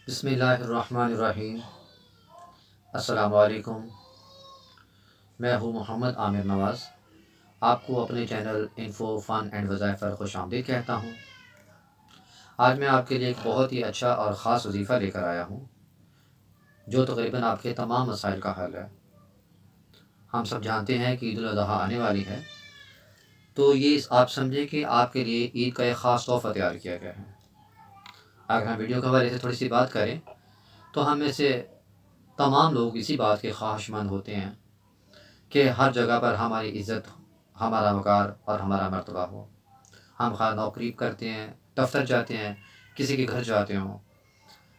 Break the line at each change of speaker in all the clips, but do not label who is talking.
بسم اللہ الرحمن الرحیم۔ السلام علیکم۔ میں ہوں محمد عامر نواز، آپ کو اپنے چینل انفو فن اینڈ وظائف پر خوش آمدید کہتا ہوں۔ آج میں آپ کے لیے ایک بہت ہی اچھا اور خاص وظیفہ لے کر آیا ہوں جو تقریباً آپ کے تمام مسائل کا حل ہے۔ ہم سب جانتے ہیں کہ عید الاضحیٰ آنے والی ہے، تو یہ آپ سمجھیں کہ آپ کے لیے عید کا ایک خاص تحفہ تیار کیا گیا ہے۔ اگر ہم ویڈیو کے حوالے سے تھوڑی سی بات کریں تو ہم میں سے تمام لوگ اسی بات کے خواہش مند ہوتے ہیں کہ ہر جگہ پر ہماری عزت، ہمارا وقار اور ہمارا مرتبہ ہو۔ ہم خواہ نوکری کرتے ہیں، دفتر جاتے ہیں، کسی کے گھر جاتے ہوں،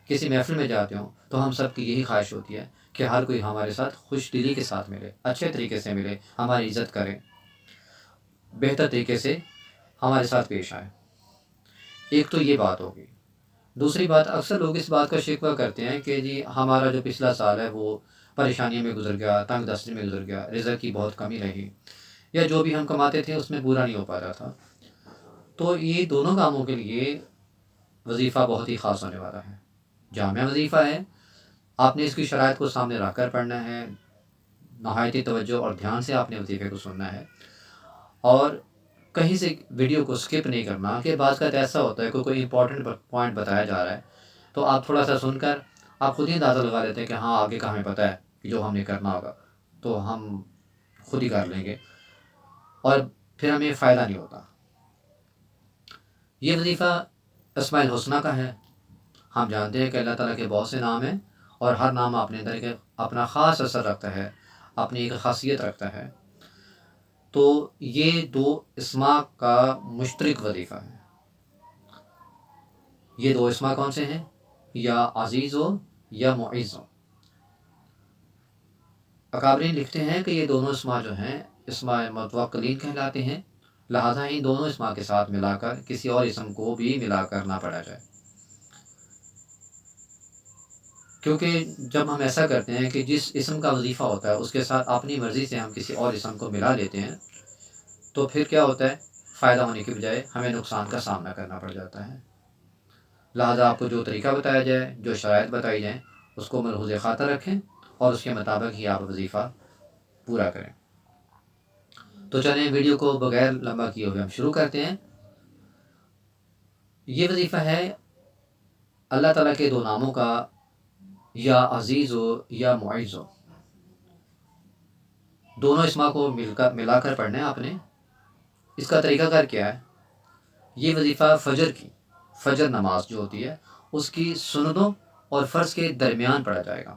کسی محفل میں جاتے ہوں، تو ہم سب کی یہی خواہش ہوتی ہے کہ ہر کوئی ہمارے ساتھ خوش دلی کے ساتھ ملے، اچھے طریقے سے ملے، ہماری عزت کرے، بہتر طریقے سے ہمارے ساتھ پیش آئے۔ ایک تو یہ بات ہوگی۔ دوسری بات، اکثر لوگ اس بات کا شکوہ کرتے ہیں کہ جی ہمارا جو پچھلا سال ہے وہ پریشانیوں میں گزر گیا، تنگ دستی میں گزر گیا، رزق کی بہت کمی رہی، یا جو بھی ہم کماتے تھے اس میں پورا نہیں ہو پا رہا تھا۔ تو یہ دونوں کاموں کے لیے وظیفہ بہت ہی خاص ہونے والا ہے، جامع وظیفہ ہے۔ آپ نے اس کی شرائط کو سامنے رکھ کر پڑھنا ہے، نہایت توجہ اور دھیان سے آپ نے وظیفے کو سننا ہے، اور کہیں سے ویڈیو کو سکپ نہیں کرنا کہ بعض کا ایسا ہوتا ہے کہ کوئی امپورٹنٹ پوائنٹ بتایا جا رہا ہے تو آپ تھوڑا سا سن کر آپ خود ہی اندازہ لگا لیتے ہیں کہ ہاں آگے کا ہمیں پتہ ہے کہ جو ہم نے کرنا ہوگا تو ہم خود ہی کر لیں گے، اور پھر ہمیں فائدہ نہیں ہوتا۔ یہ وظیفہ اسماء الحسنہ کا ہے۔ ہم جانتے ہیں کہ اللہ تعالیٰ کے بہت سے نام ہیں، اور ہر نام اپنے اندر کے اپنا خاص اثر رکھتا ہے، اپنی ایک خاصیت رکھتا ہے۔ تو یہ دو اسماء کا مشترک وظیفہ ہے۔ یہ دو اسماء کون سے ہیں؟ یا عزیز ہو یا معز ہو۔ اکابرین لکھتے ہیں کہ یہ دونوں اسماء جو ہیں اسماء متوکلین کہلاتے ہیں، لہٰذا ان دونوں اسماء کے ساتھ ملا کر کسی اور اسم کو بھی ملا کر نہ پڑھا جائے، کیونکہ جب ہم ایسا کرتے ہیں کہ جس اسم کا وظیفہ ہوتا ہے اس کے ساتھ اپنی مرضی سے ہم کسی اور اسم کو ملا لیتے ہیں تو پھر کیا ہوتا ہے، فائدہ ہونے کی بجائے ہمیں نقصان کا سامنا کرنا پڑ جاتا ہے۔ لہٰذا آپ کو جو طریقہ بتایا جائے، جو شرائط بتائی جائیں، اس کو ملحوظ خاطر رکھیں اور اس کے مطابق ہی آپ وظیفہ پورا کریں۔ تو چلیں ویڈیو کو بغیر لمبا کیے ہوئے ہم شروع کرتے ہیں۔ یہ وظیفہ ہے اللہ تعالیٰ کے دو ناموں کا، یا عزیز ہو یا معز ہو، دونوں اسماء کو ملا کر پڑھنا ہے آپ نے۔ اس کا طریقہ کار کیا ہے؟ یہ وظیفہ فجر نماز جو ہوتی ہے اس کی سنتوں اور فرض کے درمیان پڑھا جائے گا۔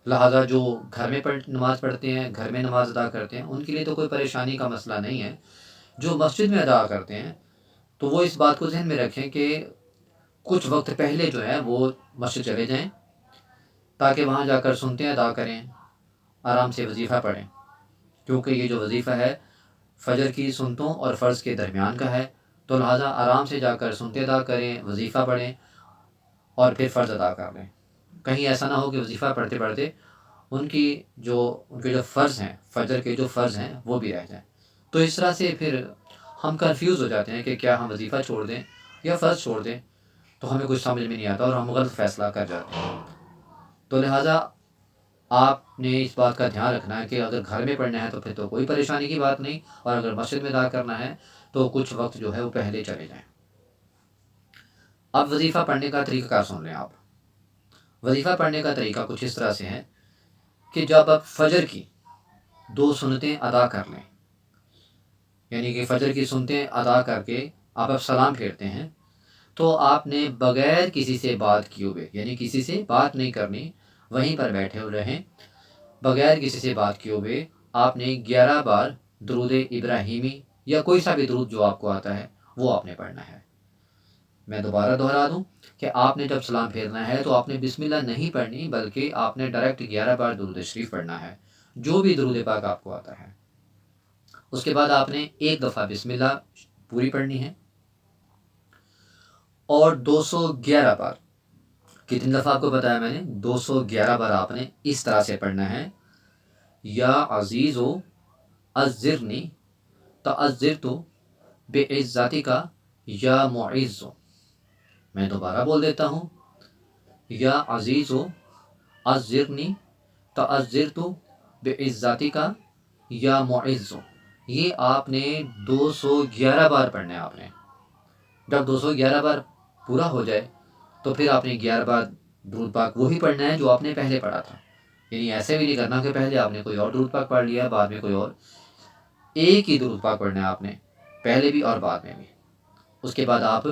لہٰذا جو گھر میں نماز پڑھتے ہیں، گھر میں نماز ادا کرتے ہیں، ان کے لیے تو کوئی پریشانی کا مسئلہ نہیں ہے۔ جو مسجد میں ادا کرتے ہیں تو وہ اس بات کو ذہن میں رکھیں کہ کچھ وقت پہلے جو ہے وہ مسجد چلے جائیں تاکہ وہاں جا کر سنتے ادا کریں، آرام سے وظیفہ پڑھیں، کیونکہ یہ جو وظیفہ ہے فجر کی سنتوں اور فرض کے درمیان کا ہے، تو لہٰذا آرام سے جا کر سنتے ادا کریں، وظیفہ پڑھیں اور پھر فرض ادا کر لیں۔ کہیں ایسا نہ ہو کہ وظیفہ پڑھتے پڑھتے ان کے جو فرض ہیں، فجر کے جو فرض ہیں وہ بھی رہ جائیں، تو اس طرح سے پھر ہم کنفیوز ہو جاتے ہیں کہ کیا ہم وظیفہ چھوڑ دیں یا فرض چھوڑ دیں، تو ہمیں کچھ سمجھ میں نہیں آتا اور ہم غلط فیصلہ کر جاتے ہیں۔ تو لہٰذا آپ نے اس بات کا دھیان رکھنا ہے کہ اگر گھر میں پڑھنا ہے تو پھر تو کوئی پریشانی کی بات نہیں، اور اگر مسجد میں ادا کرنا ہے تو کچھ وقت جو ہے وہ پہلے چلے جائیں۔ اب وظیفہ پڑھنے کا طریقہ کار سن لیں آپ۔ وظیفہ پڑھنے کا طریقہ کچھ اس طرح سے ہے کہ جب آپ فجر کی دو سنتیں ادا کر لیں، یعنی کہ فجر کی سنتیں ادا کر کے آپ سلام پھیرتے ہیں، تو آپ نے بغیر کسی سے بات کیے ہوئے، یعنی کسی سے بات نہیں کرنی، وہیں پر بیٹھے ہوئے رہیں، بغیر کسی سے بات کیے ہوئے آپ نے 11 بار درود ابراہیمی یا کوئی سا بھی درود جو آپ کو آتا ہے وہ آپ نے پڑھنا ہے۔ میں دوبارہ دہرا دوں کہ آپ نے جب سلام پھیرنا ہے تو آپ نے بسم اللہ نہیں پڑھنی، بلکہ آپ نے ڈائریکٹ 11 بار درود شریف پڑھنا ہے، جو بھی درود پاک آپ کو آتا ہے۔ اس کے بعد آپ نے ایک دفعہ بسم اللہ پوری پڑھنی ہے، اور 211 بار، کتنی دفعہ آپ کو بتایا میں نے؟ 211 بار آپ نے اس طرح سے پڑھنا ہے، یا عزیز و عزرنی تعذرت بعزتی کا یا معز۔ میں دوبارہ بول دیتا ہوں، یا عزیز و عزرنی تعذرت بعزتی کا یا معز. یہ آپ نے 211 بار پڑھنا ہے. آپ نے جب 211 بار پورا ہو جائے تو پھر آپ نے 11 بار درود پاک وہی پڑھنا ہے جو آپ نے پہلے پڑھا تھا. یعنی ایسے بھی نہیں کرنا کہ پہلے آپ نے کوئی اور درود پاک پڑھ لیا بعد میں کوئی اور. ایک ہی درود پاک پڑھنا ہے آپ نے، پہلے بھی اور بعد میں بھی. اس کے بعد آپ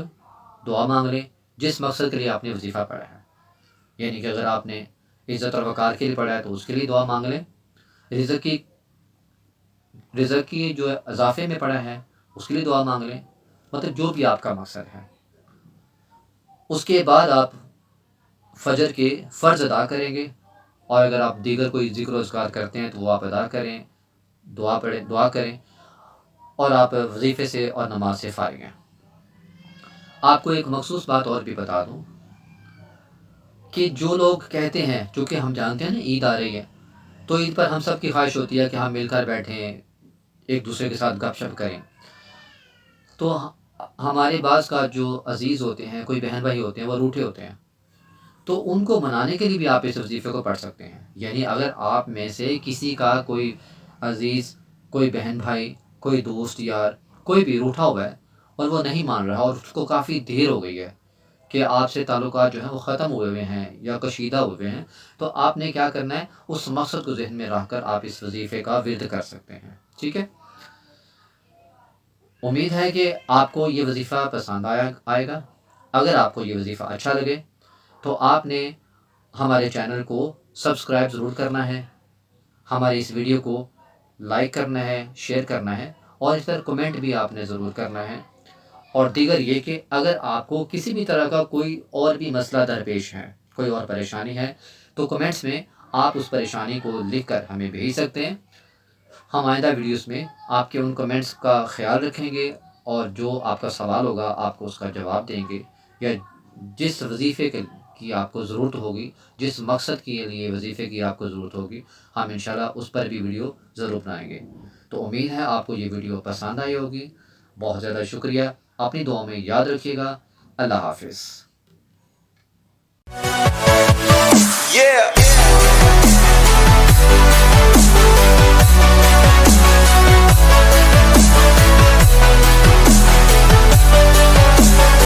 دعا مانگ لیں جس مقصد کے لیے آپ نے وظیفہ پڑھا ہے. یعنی کہ اگر آپ نے عزت اور وقار کے لیے پڑھا ہے تو اس کے لیے دعا مانگ لیں. رزق کی جو اضافے میں پڑھا ہے اس کے لیے دعا مانگ لیں. مطلب جو بھی آپ کا مقصد ہے. اس کے بعد آپ فجر کے فرض ادا کریں گے، اور اگر آپ دیگر کوئی ذکر و اذکار کرتے ہیں تو وہ آپ ادا کریں، دعا کریں، اور آپ وظیفے سے اور نماز سے فارغ ہیں. آپ کو ایک مخصوص بات اور بھی بتا دوں کہ جو لوگ کہتے ہیں، چونکہ ہم جانتے ہیں نا عید آ رہی ہے، تو عید پر ہم سب کی خواہش ہوتی ہے کہ ہم مل کر بیٹھیں، ایک دوسرے کے ساتھ گپ شپ کریں. تو ہمارے بعض کا جو عزیز ہوتے ہیں، کوئی بہن بھائی ہوتے ہیں، وہ روٹھے ہوتے ہیں، تو ان کو منانے کے لیے بھی آپ اس وظیفے کو پڑھ سکتے ہیں. یعنی اگر آپ میں سے کسی کا کوئی عزیز، کوئی بہن بھائی، کوئی دوست یار، کوئی بھی روٹھا ہوا ہے اور وہ نہیں مان رہا، اور اس کو کافی دیر ہو گئی ہے کہ آپ سے تعلقات جو ہیں وہ ختم ہوئے ہیں یا کشیدہ ہوئے ہیں، تو آپ نے کیا کرنا ہے، اس مقصد کو ذہن میں رکھ کر آپ اس وظیفے کا ورد کر سکتے ہیں. ٹھیک ہے. امید ہے کہ آپ کو یہ وظیفہ پسند آئے گا. اگر آپ کو یہ وظیفہ اچھا لگے تو آپ نے ہمارے چینل کو سبسکرائب ضرور کرنا ہے، ہماری اس ویڈیو کو لائک کرنا ہے، شیئر کرنا ہے، اور اس پر کمنٹ بھی آپ نے ضرور کرنا ہے. اور دیگر یہ کہ اگر آپ کو کسی بھی طرح کا کوئی اور بھی مسئلہ درپیش ہے، کوئی اور پریشانی ہے، تو کمنٹس میں آپ اس پریشانی کو لکھ کر ہمیں بھیج سکتے ہیں. ہم آئندہ ویڈیوز میں آپ کے ان کمنٹس کا خیال رکھیں گے، اور جو آپ کا سوال ہوگا آپ کو اس کا جواب دیں گے، یا جس وظیفے کی آپ کو ضرورت ہوگی، جس مقصد کے لیے وظیفے کی آپ کو ضرورت ہوگی، ہم انشاءاللہ اس پر بھی ویڈیو ضرور بنائیں گے. تو امید ہے آپ کو یہ ویڈیو پسند آئی ہوگی. بہت زیادہ شکریہ. اپنی دعاؤں میں یاد رکھیے گا. اللہ حافظ.